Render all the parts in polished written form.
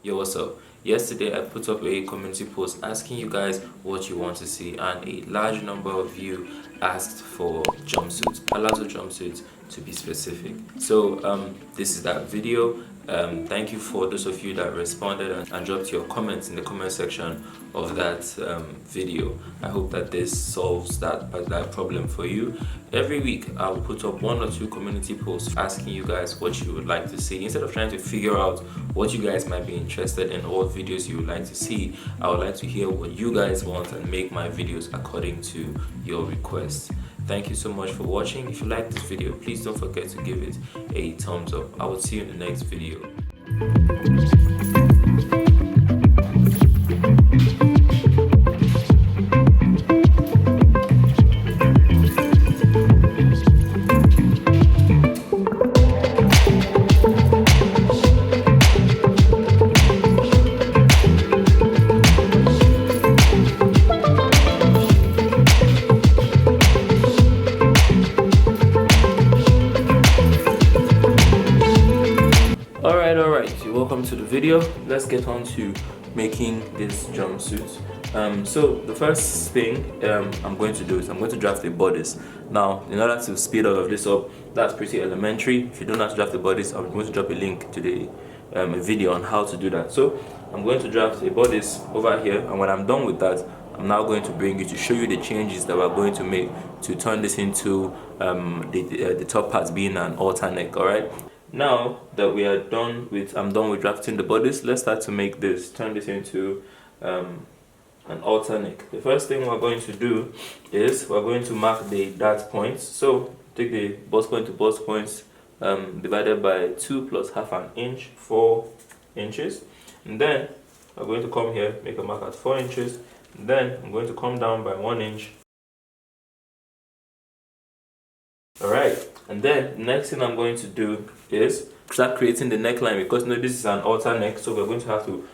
Yo, what's up? Yesterday I put up a community post asking you guys what you want to see, and a large number of you asked for jumpsuits, palazzo jumpsuits to be specific. So this is that video. Thank you for those of you that responded and dropped your comments in the comment section of that video. I hope that this solves that problem for you. Every week I will put up 1 or 2 community posts asking you guys what you would like to see. Instead of trying to figure out what you guys might be interested in or what videos you would like to see, I would like to hear what you guys want and make my videos according to your requests. Thank you so much for watching. If you like this video, please don't forget to give it a thumbs up. I will see you in the next video. Alright, so welcome to the video. Let's get on to making this jumpsuit. So the first thing I'm going to do is I'm going to draft a bodice. Now, in order to speed all of this up, that's pretty elementary. If you don't know how to draft a bodice, I'm going to drop a link to the a video on how to do that. So I'm going to draft a bodice over here, and when I'm done with that, I'm now going to bring you to show you the changes that we're going to make to turn this into the top part being an halter neck. Alright. Now that we are done with, I'm done with drafting the bodice, let's start to make this, turn this into an halter neck. The first thing we're going to do is we're going to mark the dart points. So take the bust point to bust points divided by 2 plus half an inch, 4 inches. And then we're going to come here, make a mark at 4 inches. And then I'm going to come down by 1 inch. Alright, and then the next thing I'm going to do is start creating the neckline, because you know this is an halter neck, so we're going to have to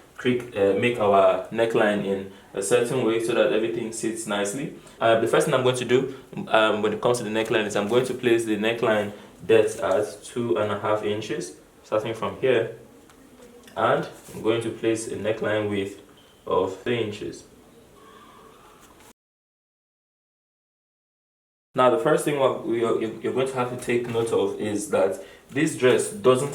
make our neckline in a certain way so that everything sits nicely. The first thing I'm going to do when it comes to the neckline is I'm going to place the neckline depth at 2.5 inches, starting from here, and I'm going to place a neckline width of 3 inches. Now, the first thing you're going to have to take note of is that this jumpsuit doesn't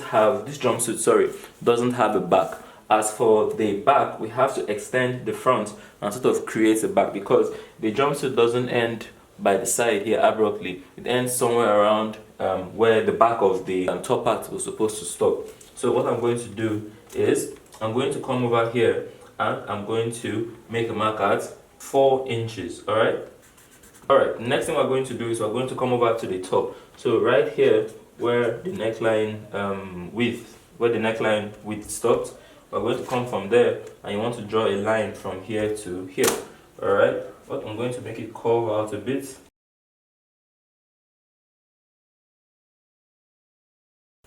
have a back. As for the back, we have to extend the front and sort of create a back, because the jumpsuit doesn't end by the side here abruptly. It ends somewhere around where the back of the top part was supposed to stop. So what I'm going to do is I'm going to come over here and I'm going to make a mark at 4 inches. Alright, next thing we're going to do is we're going to come over to the top. So right here where the neckline width stopped, we're going to come from there, and you want to draw a line from here to here. Alright, but I'm going to make it curve out a bit.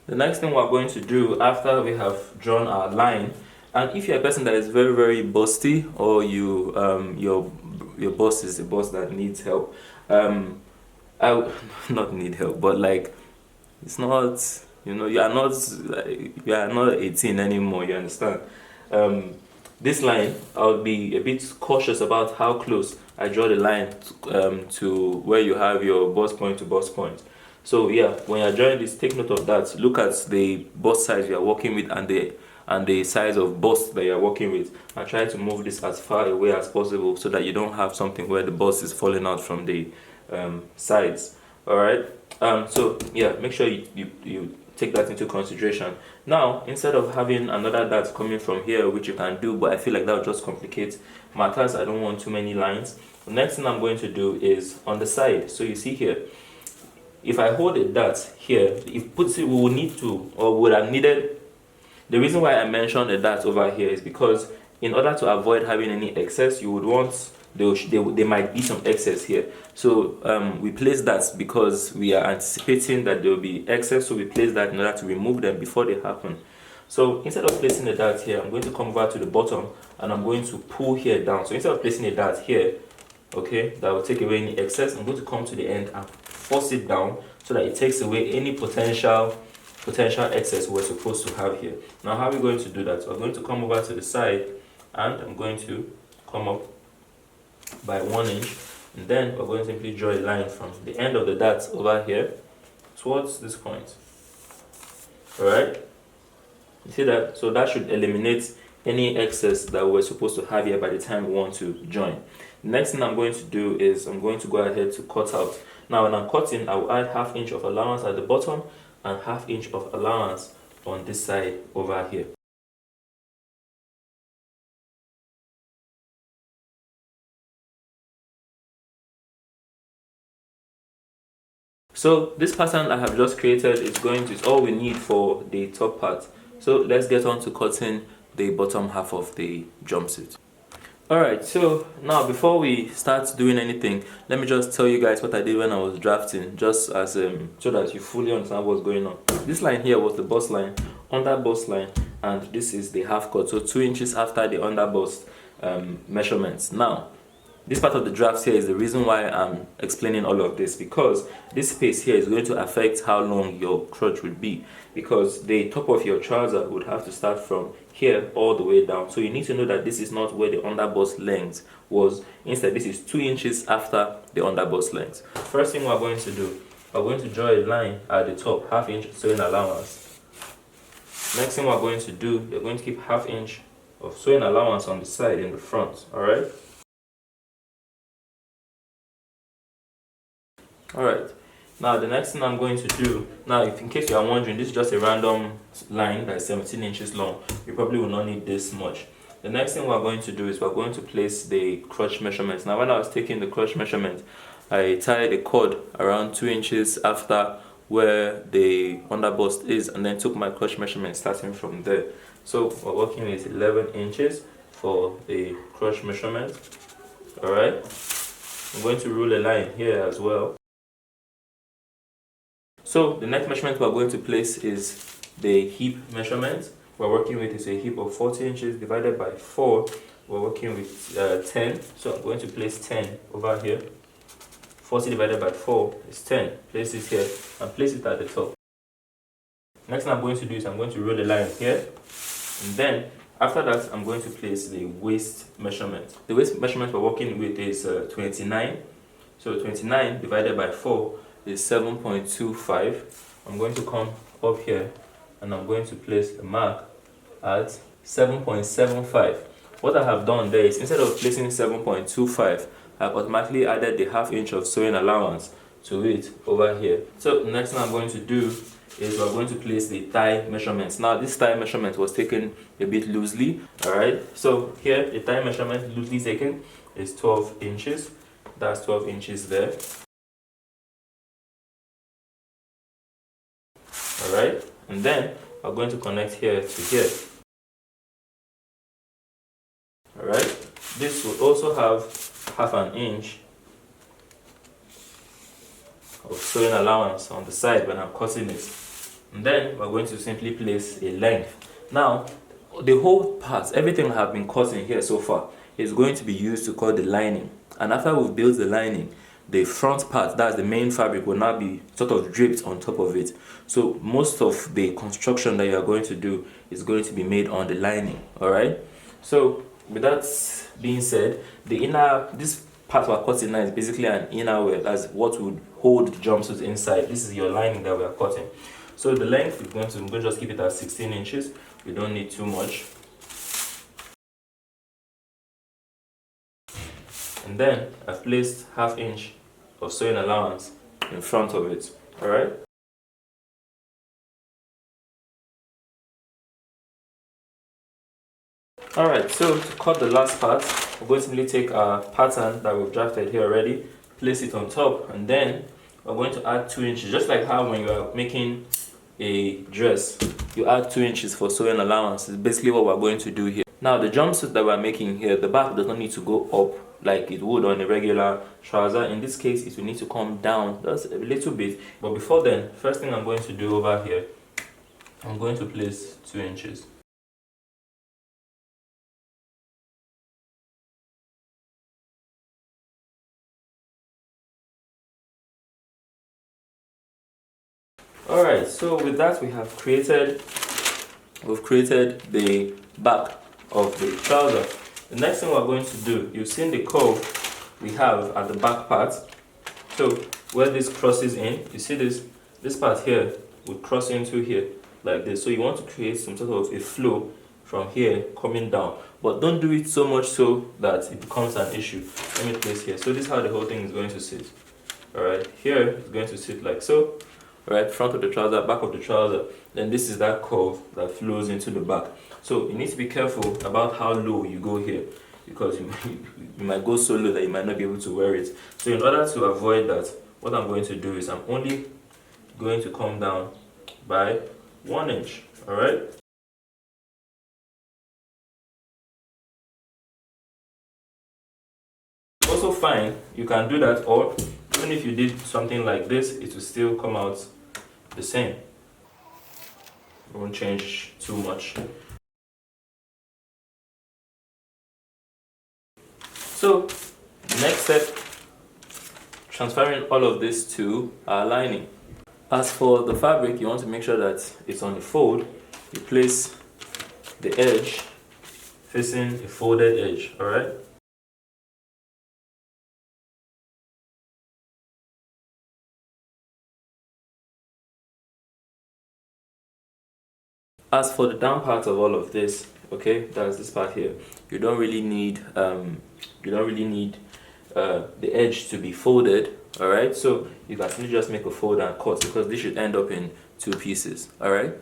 The next thing we're going to do after we have drawn our line, and if you're a person that is very, very busty, or your boss is a boss that needs help, not need help, but like, it's not, you know, you are not 18 anymore, you understand? This line, I'll be a bit cautious about how close I draw the line to where you have your bust point to bust point. So yeah, when you're drawing this, take note of that. Look at the bust size you are working with and the size of bust that you are working with, and try to move this as far away as possible so that you don't have something where the bust is falling out from the sides. Alright, so yeah, make sure you take that into consideration. Now, instead of having another dart coming from here, which you can do, but I feel like that would just complicate matters, I don't want too many lines. The next thing I'm going to do is on the side. So you see here, if I hold a dart here, we would have needed. The reason why I mentioned a dart over here is because in order to avoid having any excess, you would want, there might be some excess here. So we place that because we are anticipating that there will be excess, so we place that in order to remove them before they happen. So instead of placing a dart here, I'm going to come over to the bottom and I'm going to pull here down. So instead of placing a dart here, okay, that will take away any excess, I'm going to come to the end and force it down so that it takes away any potential potential excess we're supposed to have here. Now how are we going to do that? We're going to come over to the side, and I'm going to come up by 1 inch, and then we're going to simply draw a line from the end of the dart over here towards this point. Alright, you see that? So that should eliminate any excess that we're supposed to have here by the time we want to join. The next thing I'm going to do is I'm going to go ahead to cut out. Now when I'm cutting, I will add 1/2 inch of allowance at the bottom and 1/2 inch of allowance on this side over here. So this pattern I have just created is all we need for the top part. So let's get on to cutting the bottom half of the jumpsuit. Alright, so now before we start doing anything, let me just tell you guys what I did when I was drafting, just as so that you fully understand what's going on. This line here was the bust line, under bust line, and this is the half cut, so 2 inches after the under bust measurements. Now this part of the draft here is the reason why I'm explaining all of this, because this space here is going to affect how long your crotch will be, because the top of your trouser would have to start from here all the way down. So you need to know that this is not where the underbust length was. Instead, this is 2 inches after the underbust length. First thing we're going to do, we're going to draw a line at the top, 1/2 inch sewing allowance. Next thing we're going to do, you're going to keep 1/2 inch of sewing allowance on the side in the front. Alright. Alright, now the next thing I'm going to do, now if in case you are wondering, this is just a random line that is 17 inches long. You probably will not need this much. The next thing we're going to do is we're going to place the crotch measurements. Now when I was taking the crotch measurement, I tied a cord around 2 inches after where the underbust is, and then took my crotch measurement starting from there. So we're working with 11 inches for the crotch measurement. Alright, I'm going to rule a line here as well. So the next measurement we're going to place is the hip measurement. We're working with is a hip of 40 inches divided by 4. We're working with 10. So I'm going to place 10 over here. 40 divided by 4 is 10. Place it here and place it at the top. Next thing I'm going to do is I'm going to roll the line here. And then after that, I'm going to place the waist measurement. The waist measurement we're working with is 29. So 29 divided by 4 is 7.25. I'm going to come up here and I'm going to place a mark at 7.75. What I have done there is, instead of placing 7.25, I've automatically added the 1/2 inch of sewing allowance to it over here. So the next thing I'm going to do is we're going to place the thigh measurements. Now this thigh measurement was taken a bit loosely. Alright, so here the thigh measurement loosely taken is 12 inches. That's 12 inches there. Alright, and then we're going to connect here to here. Alright, this will also have 1/2 inch of sewing allowance on the side when I'm cutting it. And then we're going to simply place a length. Now, the whole part, everything I have been cutting here so far, is going to be used to cut the lining. And after we've built the lining, the front part, that's the main fabric, will now be sort of draped on top of it. So most of the construction that you are going to do is going to be made on the lining. Alright, so with that being said, this part we're cutting now is basically an inner wear. That's what would hold the jumpsuit inside. This is your lining that we are cutting. So the length, we're going to just keep it at 16 inches. We don't need too much. And then I've placed 1/2 inch of sewing allowance in front of it. Alright, alright, so to cut the last part, we're going to simply take our pattern that we've drafted here already, place it on top, and then we're going to add 2 inches, just like how when you are making a dress, you add 2 inches for sewing allowance. Is basically what we're going to do here. Now the jumpsuit that we're making here, the back does not need to go up like it would on a regular trouser. In this case, it will need to come down just a little bit. But before then, first thing I'm going to do over here, I'm going to place 2 inches. Alright, so with that we've created the back of the trouser. The next thing we're going to do, you've seen the curve we have at the back part. So where this crosses in, you see this part here would cross into here like this. So you want to create some sort of a flow from here coming down, but don't do it so much so that it becomes an issue. Let me place here. So this is how the whole thing is going to sit. Alright, here it's going to sit like so. Alright, front of the trouser, back of the trouser. Then this is that curve that flows into the back. So you need to be careful about how low you go here, because you might go so low that you might not be able to wear it. So in order to avoid that, what I'm going to do is I'm only going to come down by 1 inch. Alright. Also fine, you can do that, or even if you did something like this, it will still come out the same. It won't change too much. So, next step, transferring all of this to our lining. As for the fabric, you want to make sure that it's on the fold. You place the edge facing a folded edge, alright? As for the down part of all of this, okay, that's this part here. You don't really need the edge to be folded, all right? So you can simply just make a fold and cut, because this should end up in 2 pieces, all right?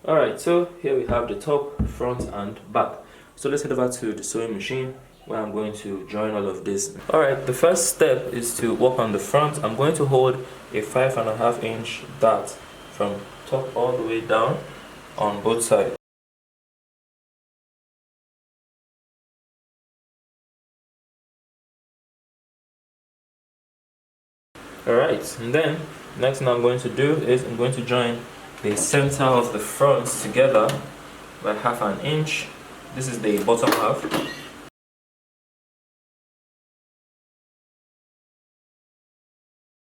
All right, so here we have the top, front, and back. So let's head over to the sewing machine where I'm going to join all of this. All right, the first step is to work on the front. I'm going to hold a 5.5 inch dart from top all the way down on both sides. Alright, and then next thing I'm going to do is I'm going to join the center of the front together by 1/2 inch. This is the bottom half.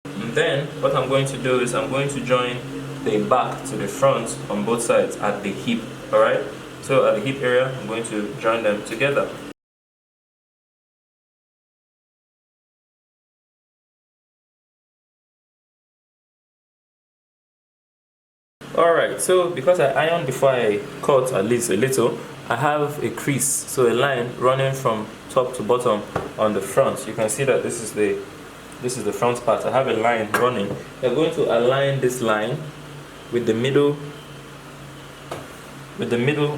And then what I'm going to do is I'm going to join the back to the front on both sides at the hip. Alright, so at the hip area I'm going to join them together. Alright, so because I ironed before I cut at least a little, I have a crease, so a line running from top to bottom on the front. You can see that this is the front part. I have a line running. We're going to align this line with the middle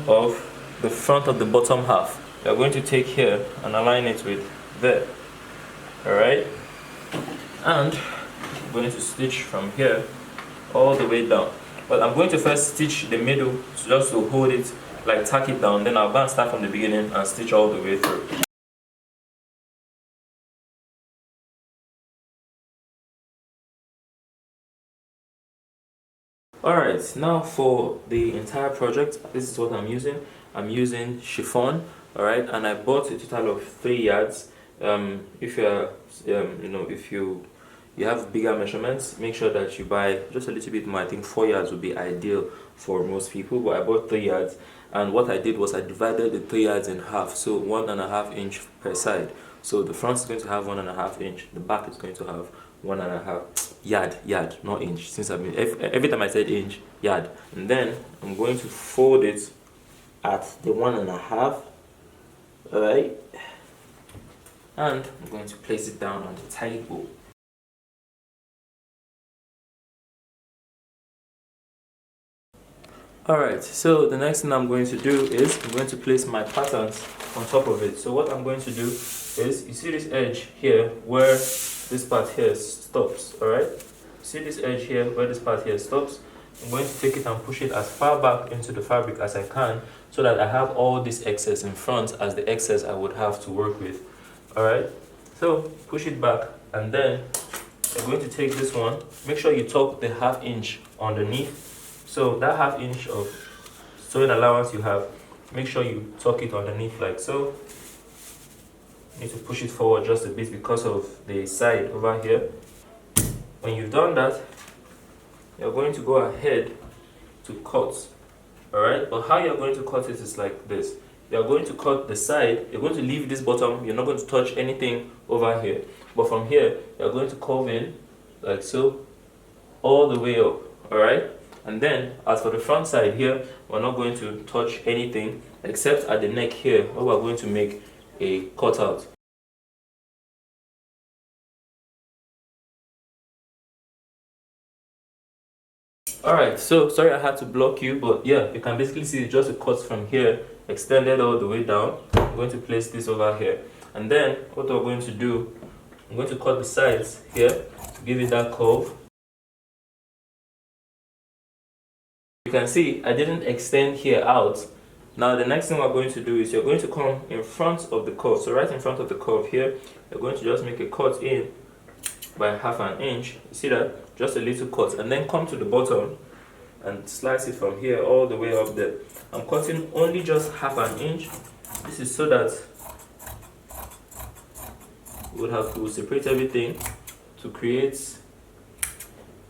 of the front of the bottom half. We're going to take here and align it with there. Alright? And I'm going to stitch from here all the way down. But I'm going to first stitch the middle just to hold it, like tack it down. Then I'll go and start from the beginning and stitch all the way through. Alright, now for the entire project, this is what I'm using. I'm using chiffon, alright, and I bought a total of 3 yards. If you're, if you have bigger measurements, make sure that you buy just a little bit more. I think 4 yards would be ideal for most people, but I bought 3 yards, and what I did was I divided the 3 yards in half, so 1.5 inch per side. So the front is going to have 1.5 inch, the back is going to have 1.5 yard, not inch, since I've been every time I said inch, yard. And then I'm going to fold it at the 1.5, alright, and I'm going to place it down on the tight bow. Alright, so the next thing I'm going to do is I'm going to place my patterns on top of it. So what I'm going to do is, you see this edge here where this part here stops, alright? See this edge here where this part here stops? I'm going to take it and push it as far back into the fabric as I can, so that I have all this excess in front as the excess I would have to work with. Alright, so push it back, and then I'm going to take this one. Make sure you tuck the 1/2 inch underneath. So that 1/2 inch of sewing allowance you have, make sure you tuck it underneath like so. You need to push it forward just a bit because of the side over here. When you've done that, you're going to go ahead to cut. Alright, but how you're going to cut it is like this. You're going to cut the side, you're going to leave this bottom, you're not going to touch anything over here. But from here, you're going to curve in like so, all the way up. Alright, and then as for the front side here, we're not going to touch anything except at the neck here, where we're going to make a cutout. Alright, so sorry I had to block you, but yeah, you can basically see it's just a cut from here, extended all the way down. I'm going to place this over here, and then what we're going to do, I'm going to cut the sides here to give it that curve. You can see I didn't extend here out. Now the next thing we're going to do is you're going to come in front of the curve. So right in front of the curve here, you're going to just make a cut in by 1/2 inch. You see that? Just a little cut, and then come to the bottom and slice it from here all the way up there. I'm cutting only just 1/2 inch. This is so that we would have to separate everything to create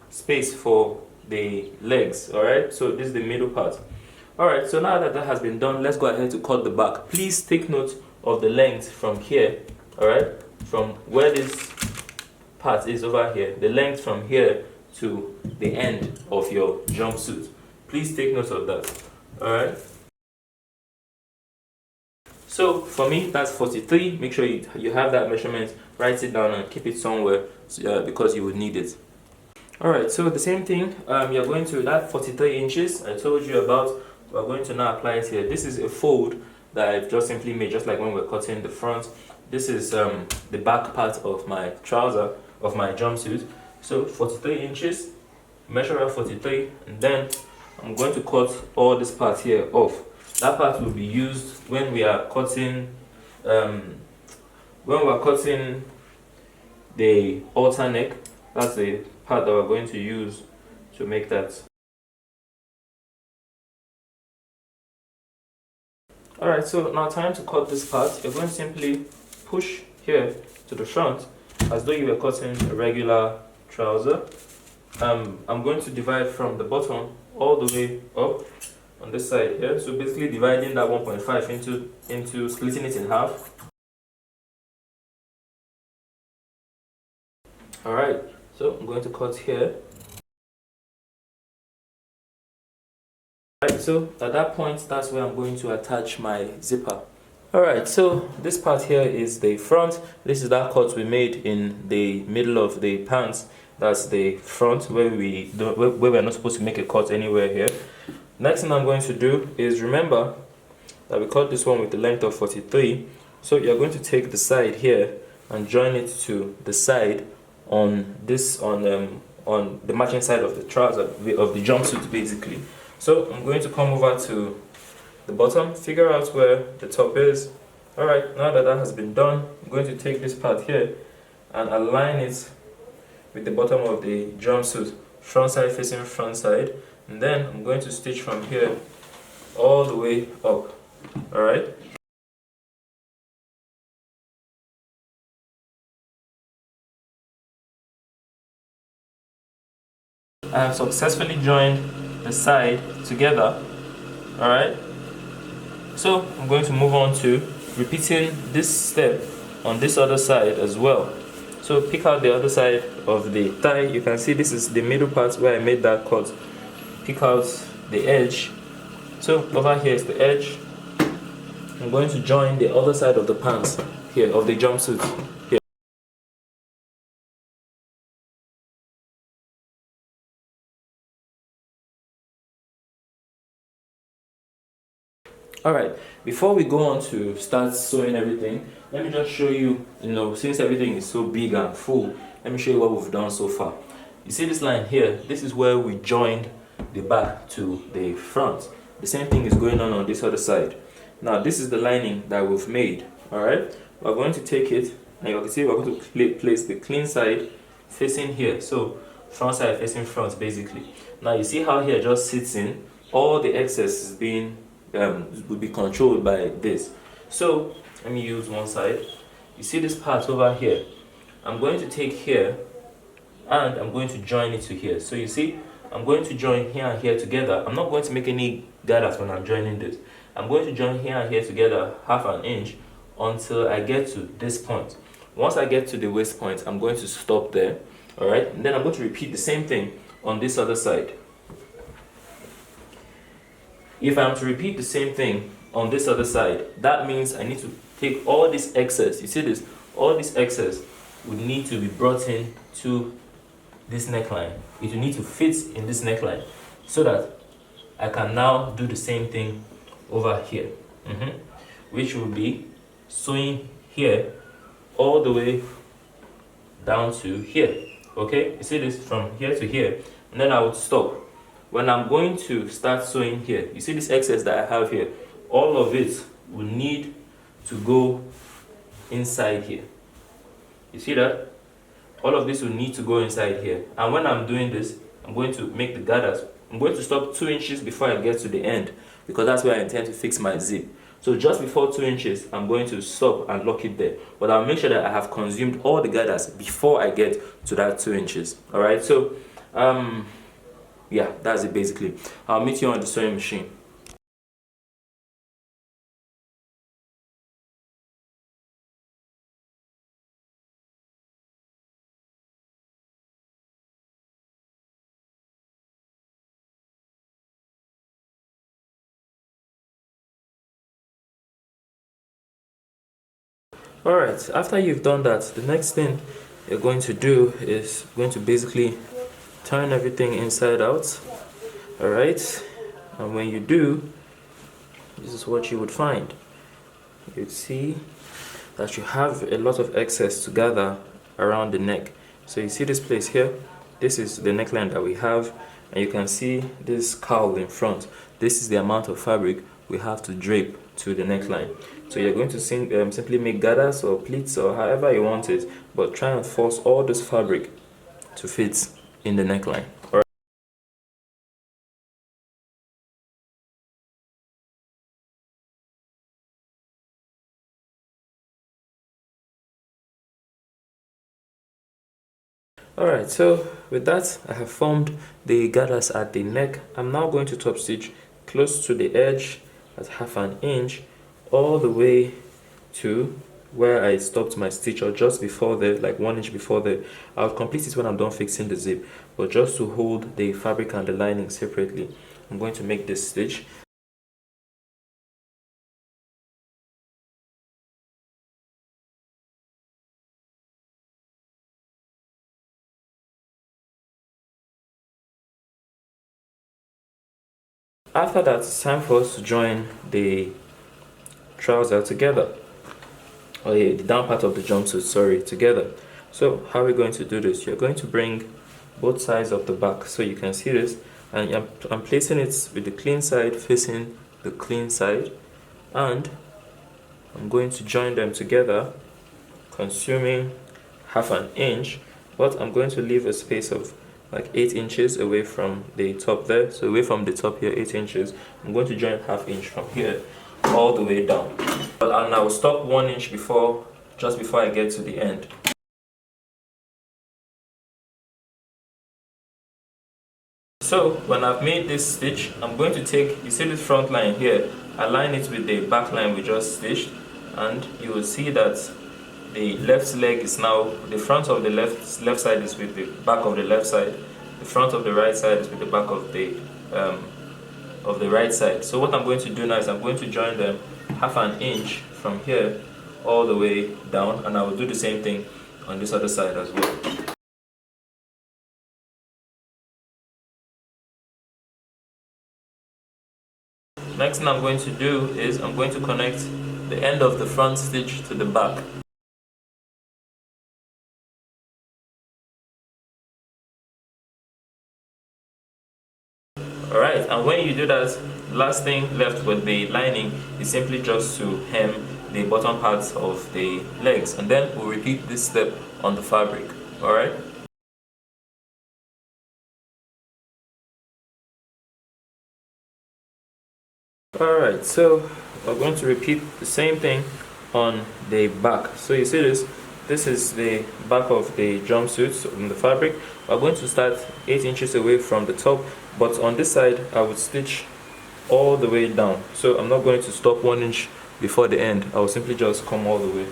space for the legs. Alright, so this is the middle part. Alright, so now that that has been done, let's go ahead to cut the back. Please take note of the length from here. Alright, from where this part is over here, the length from here to the end of your jumpsuit. Please take note of that. Alright, so for me that's 43. Make sure you have that measurement, write it down and keep it somewhere because you would need it. Alright, so the same thing, you're going to that 43 inches I told you about. We're going to now apply it here. This is a fold that I've just simply made, just like when we're cutting the front. This is the back part of my trouser, of my jumpsuit. So 43 inches, measure out 43, and then I'm going to cut all this part here off. That part will be used when we are cutting the halter neck. That's the part that we're going to use to make that. Alright, so now time to cut this part. You're going to simply push here to the front as though you were cutting a regular trouser. I'm going to divide from the bottom all the way up on this side here. So basically dividing that 1.5 into splitting it in half. Alright, so I'm going to cut here. Alright, so at that point, that's where I'm going to attach my zipper. Alright, so this part here is the front. This is that cut we made in the middle of the pants. That's the front where we're not supposed to make a cut anywhere here. Next thing I'm going to do is, remember that we cut this one with the length of 43. So you're going to take the side here and join it to the side on this on the matching side of the trouser of the jumpsuit basically. So I'm going to come over to the bottom, figure out where the top is. Alright, now that that has been done, I'm going to take this part here and align it with the bottom of the jumpsuit, front side facing front side, and then I'm going to stitch from here all the way up. Alright. I have successfully joined the side together. Alright, so I'm going to move on to repeating this step on this other side as well. So pick out the other side of the thigh. You can see this is the middle part where I made that cut. Pick out the edge. So over here is the edge. I'm going to join the other side of the pants here, of the jumpsuit here. Alright, before we go on to start sewing everything, let me just show you, since everything is so big and full, let me show you what we've done so far. You see this line here? This is where we joined the back to the front. The same thing is going on this other side. Now this is the lining that we've made. Alright, we're going to take it, and you can see we're going to place the clean side facing here. So front side facing front basically. Now you see how here just sits in, all the excess is being will be controlled by this. So let me use one side. You see this part over here? I'm going to take here and I'm going to join it to here. So you see, I'm going to join here and here together. I'm not going to make any gathers when I'm joining this. I'm going to join here and here together 1/2 inch until I get to this point. Once I get to the waist point, I'm going to stop there. Alright, and then I'm going to repeat the same thing on this other side. If I'm to repeat the same thing on this other side, that means I need to take all this excess. You see this? All this excess would need to be brought in to this neckline. It will need to fit in this neckline so that I can now do the same thing over here, which will be sewing here all the way down to here. Okay, you see this from here to here, and then I would stop. When I'm going to start sewing here, you see this excess that I have here, all of it will need to go inside here. You see that? All of this will need to go inside here. And when I'm doing this, I'm going to make the gathers. I'm going to stop 2 inches before I get to the end, because that's where I intend to fix my zip. So just before 2 inches, I'm going to stop and lock it there. But I'll make sure that I have consumed all the gathers before I get to that 2 inches. Alright, so yeah, that's it basically. I'll meet you on the sewing machine. Alright, after you've done that, the next thing you're going to do is going to basically turn everything inside out. Alright, and when you do, this is what you would find. You'd see that you have a lot of excess to gather around the neck. So you see this place here, this is the neckline that we have, and you can see this cowl in front. This is the amount of fabric we have to drape to the neckline. So you're going to simply make gathers or pleats or however you want it, but try and force all this fabric to fit in the neckline. Alright, so with that, I have formed the gathers at the neck. I'm now going to top stitch close to the edge at 1/2 inch all the way to where I stopped my stitch, or just before there, like 1 inch before there. I'll complete it when I'm done fixing the zip, but just to hold the fabric and the lining separately, I'm going to make this stitch. After that, it's time for us to join the trouser together, or the down part of the jumpsuit, sorry, together. So how are we going to do this? You're going to bring both sides of the back, so you can see this, and I'm placing it with the clean side facing the clean side, and I'm going to join them together, consuming 1/2 inch, but I'm going to leave a space of like 8 inches away from the top there. So away from the top here, 8 inches. I'm going to join 1/2 inch from here all the way down, and I will stop 1 inch before, just before I get to the end. So when I've made this stitch, I'm going to take, you see this front line here, align it with the back line we just stitched, and you will see that the left leg is now, the front of the left side is with the back of the left side, the front of the right side is with the back of the right side. So what I'm going to do now is I'm going to join them 1/2 inch from here all the way down, and I will do the same thing on this other side as well. Next thing I'm going to do is I'm going to connect the end of the front stitch to the back. Alright, and when you do that, last thing left with the lining is simply just to hem the bottom parts of the legs, and then we'll repeat this step on the fabric. Alright? Alright, so we're going to repeat the same thing on the back. So you see this, this is the back of the jumpsuit in the fabric. We're going to start 8 inches away from the top, but on this side I would stitch all the way down. So I'm not going to stop 1 inch before the end. I will simply just come all the way.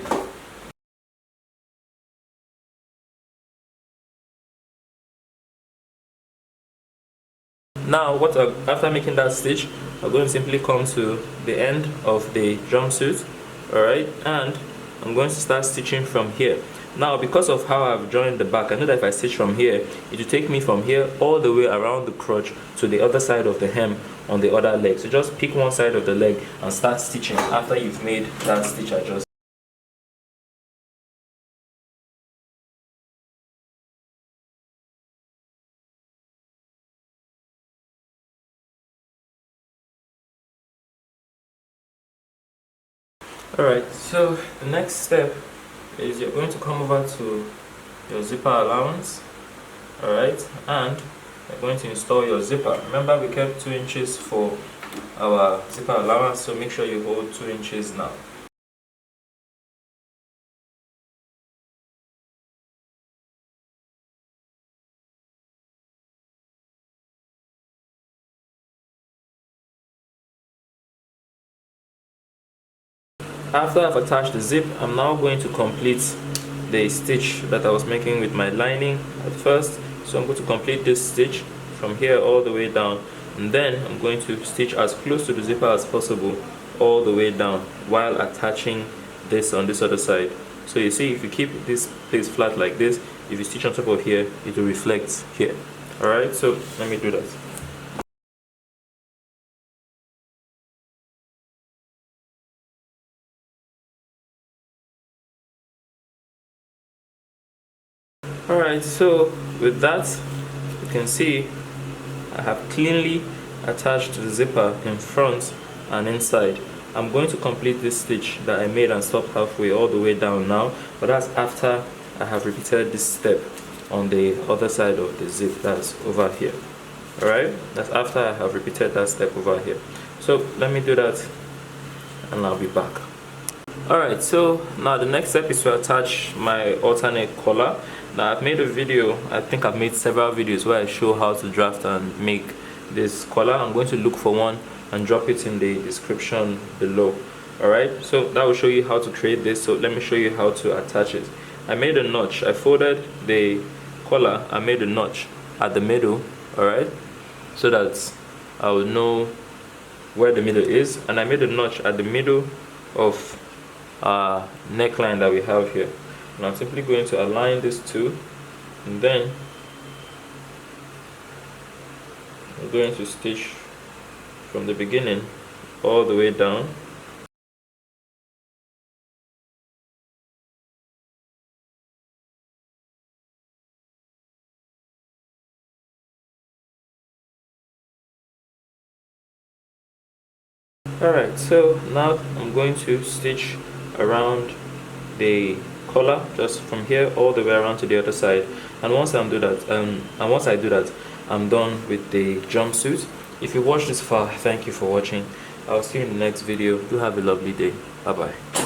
Now after making that stitch, I'm going to simply come to the end of the jumpsuit, alright, and I'm going to start stitching from here. Now, because of how I've joined the back, I know that if I stitch from here, it will take me from here all the way around the crotch to the other side of the hem on the other leg. So just pick one side of the leg and start stitching after you've made that stitch adjustment. Alright, so the next step is you're going to come over to your zipper allowance, alright, and you're going to install your zipper. Remember, we kept 2 inches for our zipper allowance, so make sure you hold 2 inches now. After I've attached the zip, I'm now going to complete the stitch that I was making with my lining at first. So I'm going to complete this stitch from here all the way down, and then I'm going to stitch as close to the zipper as possible all the way down while attaching this on this other side. So you see, if you keep this place flat like this, if you stitch on top of here, it will reflect here. Alright, so let me do that. Alright, so with that, you can see I have cleanly attached the zipper in front and inside. I'm going to complete this stitch that I made and stopped halfway all the way down now, but that's after I have repeated this step on the other side of the zip, that's over here. Alright, that's after I have repeated that step over here. So let me do that and I'll be back. Alright, so now the next step is to attach my alternate collar. Now I've made a video, I think I've made several videos where I show how to draft and make this collar. I'm going to look for one and drop it in the description below. Alright, so that will show you how to create this. So let me show you how to attach it. I made a notch, I folded the collar, I made a notch at the middle, alright, so that I will know where the middle is, and I made a notch at the middle of neckline that we have here. And I'm simply going to align these two, and then I'm going to stitch from the beginning all the way down. Alright, so now I'm going to stitch around the collar just from here all the way around to the other side, and once I do that, I'm done with the jumpsuit. If you watched this far, thank you for watching. I'll see you in the next video. Do have a lovely day. Bye bye.